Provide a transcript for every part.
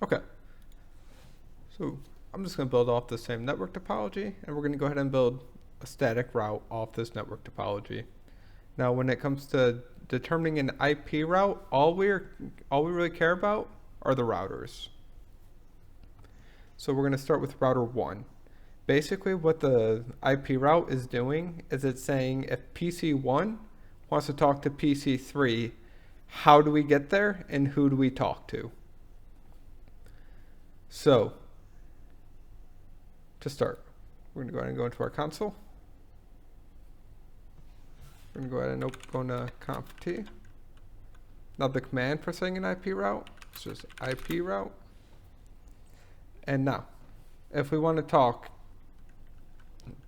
Okay, so I'm just going to build off the same network topology, and we're going to go ahead and build a static route off this network topology. Now, when it comes to determining an IP route, all we really care about are the routers. So we're going to start with router 1. Basically, what the IP route is doing is it's saying if PC1 wants to talk to PC3, how do we get there and who do we talk to? So, to start, we're going to go ahead and go into our console. We're going to go ahead and go into conft. Now the command for saying an IP route is just IP route. And now, if we want to talk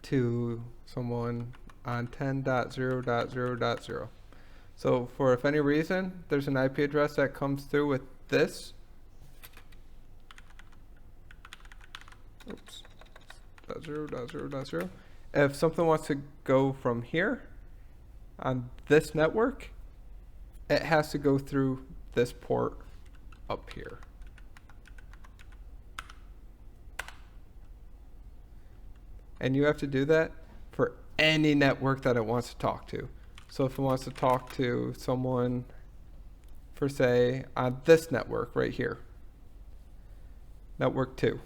to someone on 10.0.0.0, so for if any reason there's an IP address that comes through with this, oops, .0.0.0, if something wants to go from here on this network, it has to go through this port up here. And you have to do that for any network that it wants to talk to. So if it wants to talk to someone for, say, on this network right here, network 2.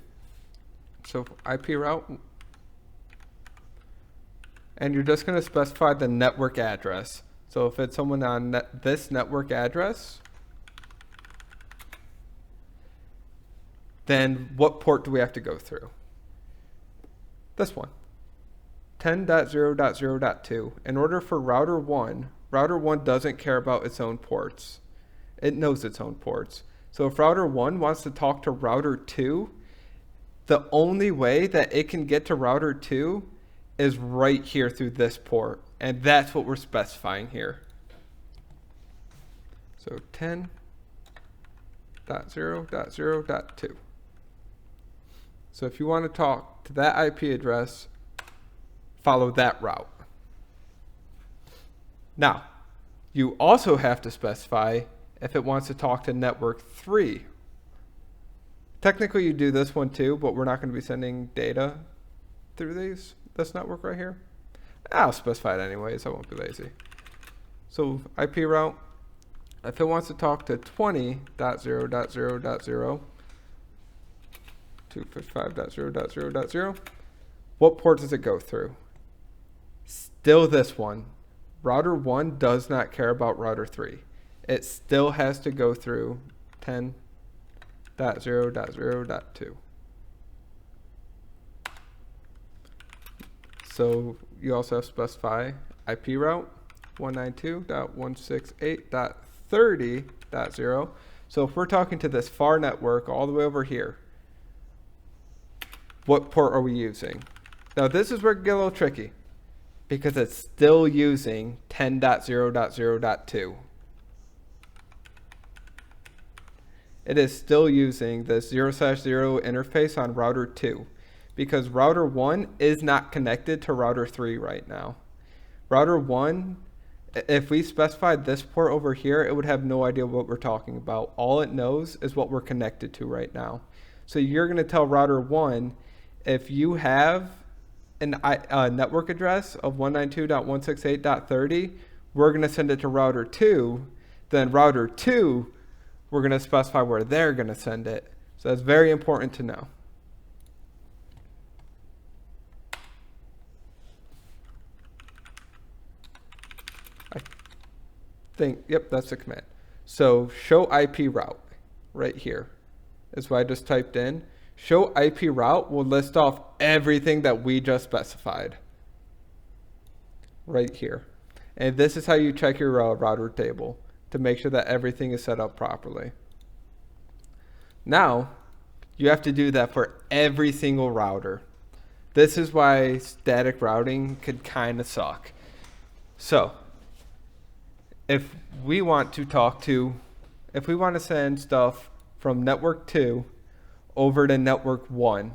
So IP route, and you're just going to specify the network address. So if it's someone on this network address, then what port do we have to go through? This one, 10.0.0.2. In order for router 1 doesn't care about its own ports. It knows its own ports. So if router 1 wants to talk to router 2, the only way that it can get to router 2 is right here through this port. And that's what we're specifying here. So 10.0.0.2. So if you want to talk to that IP address, follow that route. Now, you also have to specify if it wants to talk to network 3. Technically, you do this one too, but we're not going to be sending data through this network right here. I'll specify it anyways, I won't be lazy. So IP route, if it wants to talk to 20.0.0.0, 255.0.0.0, what port does it go through? Still this one. Router 1 does not care about router 3. It still has to go through 10.0.0.2. So you also have to specify IP route 192.168.30.0. So if we're talking to this far network all the way over here, what port are we using? Now this is where it gets a little tricky because it's still using 10.0.0.2. It is still using the 0/0 interface on router 2 because router 1 is not connected to router 3 right now. Router 1, if we specified this port over here, it would have no idea what we're talking about. All it knows is what we're connected to right now. So you're going to tell router 1, if you have a network address of 192.168.30, we're going to send it to router 2. Then router 2, we're going to specify where they're going to send it. So that's very important to know. I think, yep, that's the command. So show IP route right here is what I just typed in. Show IP route will list off everything that we just specified right here. And this is how you check your router table to make sure that everything is set up properly. Now, you have to do that for every single router. This is why static routing could kind of suck. So, if we want to send stuff from network 2 over to network 1.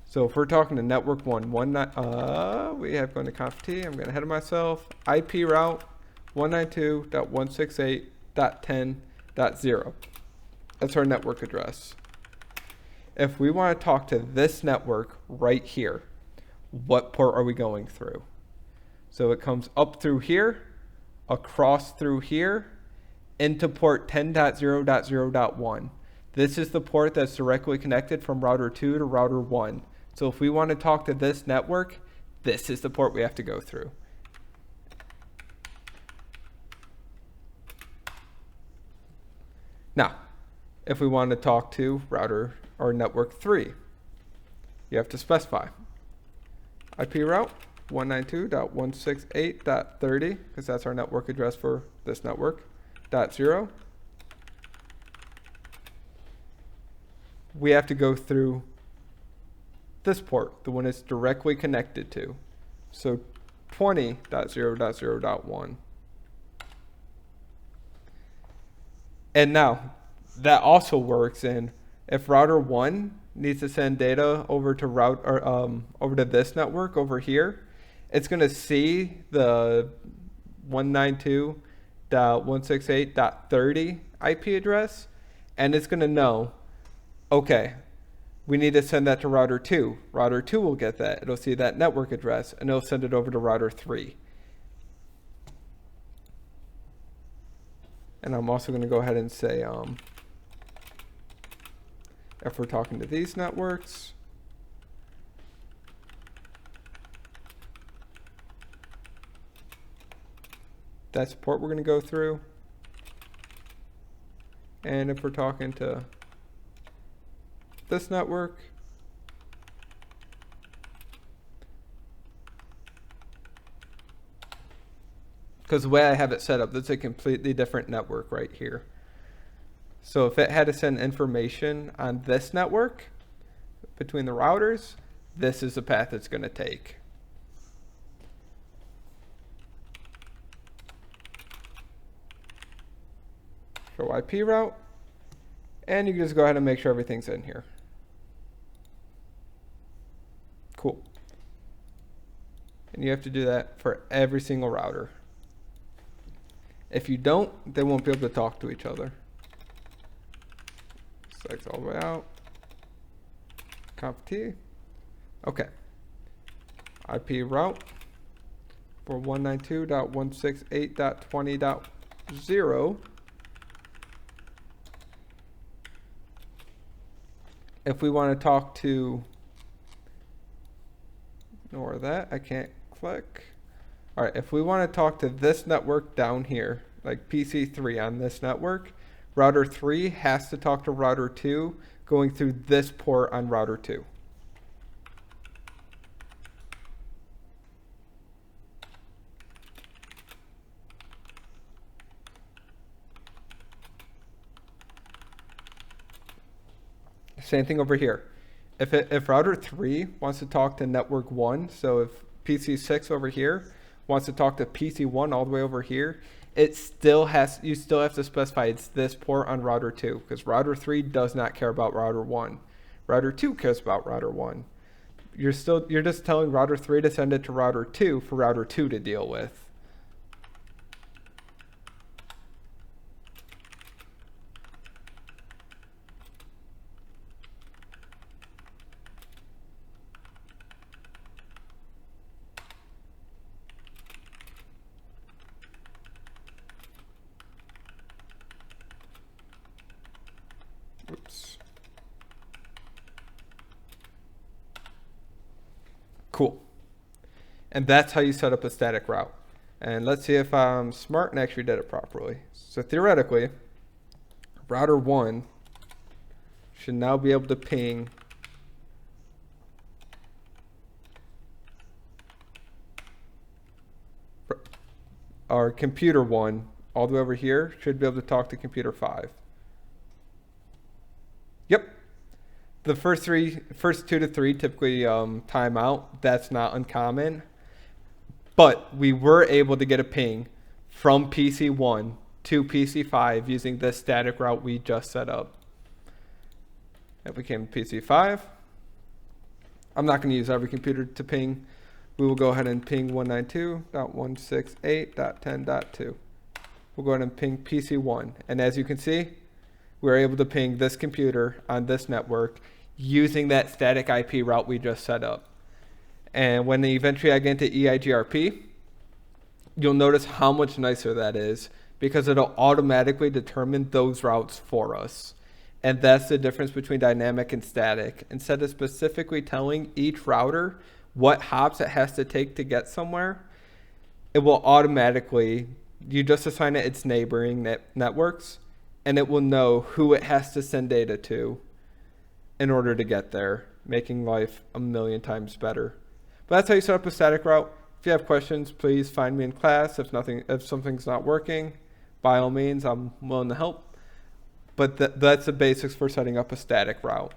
So if we're talking to network 1, we have going to conft. I'm going ahead of myself. IP route 192.168.10.0. That's our network address. If we want to talk to this network right here, what port are we going through? So it comes up through here, across through here, into port 10.0.0.1. This is the port that's directly connected from router 2 to router 1. So if we want to talk to this network, this is the port we have to go through. Now, if we want to talk to router or network 3, you have to specify IP route 192.168.30, because that's our network address for this network, .0. We have to go through this port, the one it's directly connected to. So 20.0.0.1. And now that also works in if router 1 needs to send data over to over to this network over here, it's going to see the 192.168.30 IP address, and it's going to know, okay, we need to send that to router 2. Router 2 will get that. It'll see that network address, and it'll send it over to router 3. And I'm also going to go ahead and say, if we're talking to these networks, that's the port we're going to go through. And if we're talking to this network, because the way I have it set up, that's a completely different network right here. So if it had to send information on this network between the routers, this is the path it's going to take. Show IP route, and you can just go ahead and make sure everything's in here. Cool. And you have to do that for every single router. If you don't, they won't be able to talk to each other. Select all the way out. Conf T. Okay. IP route for 192.168.20.0. If we want to talk to, ignore that, I can't click. All right, if we want to talk to this network down here, like PC3 on this network, router 3 has to talk to router 2 going through this port on router 2. Same thing over here. If router 3 wants to talk to network 1, so if PC6 over here wants to talk to PC1 all the way over here, you still have to specify it's this port on router 2, because router 3 does not care about router 1. Router 2 cares about router 1. You're just telling router 3 to send it to router 2 for router 2 to deal with. Oops. Cool. And that's how you set up a static route. And let's see if I'm smart and actually did it properly. So theoretically, router 1 should now be able to ping our computer 1 all the way over here, should be able to talk to computer 5. Yep. The first 2 to 3 typically time out. That's not uncommon. But we were able to get a ping from PC1 to PC5 using this static route we just set up. It became PC5. I'm not going to use every computer to ping. We will go ahead and ping 192.168.10.2. We'll go ahead and ping PC1. And as you can see, we're able to ping this computer on this network using that static IP route we just set up. And when eventually I get into EIGRP, you'll notice how much nicer that is because it'll automatically determine those routes for us. And that's the difference between dynamic and static. Instead of specifically telling each router what hops it has to take to get somewhere, it will automatically, you just assign it its neighboring networks, and it will know who it has to send data to in order to get there, making life a million times better. But that's how you set up a static route. If you have questions, please find me in class. If something's not working, by all means, I'm willing to help. But that's the basics for setting up a static route.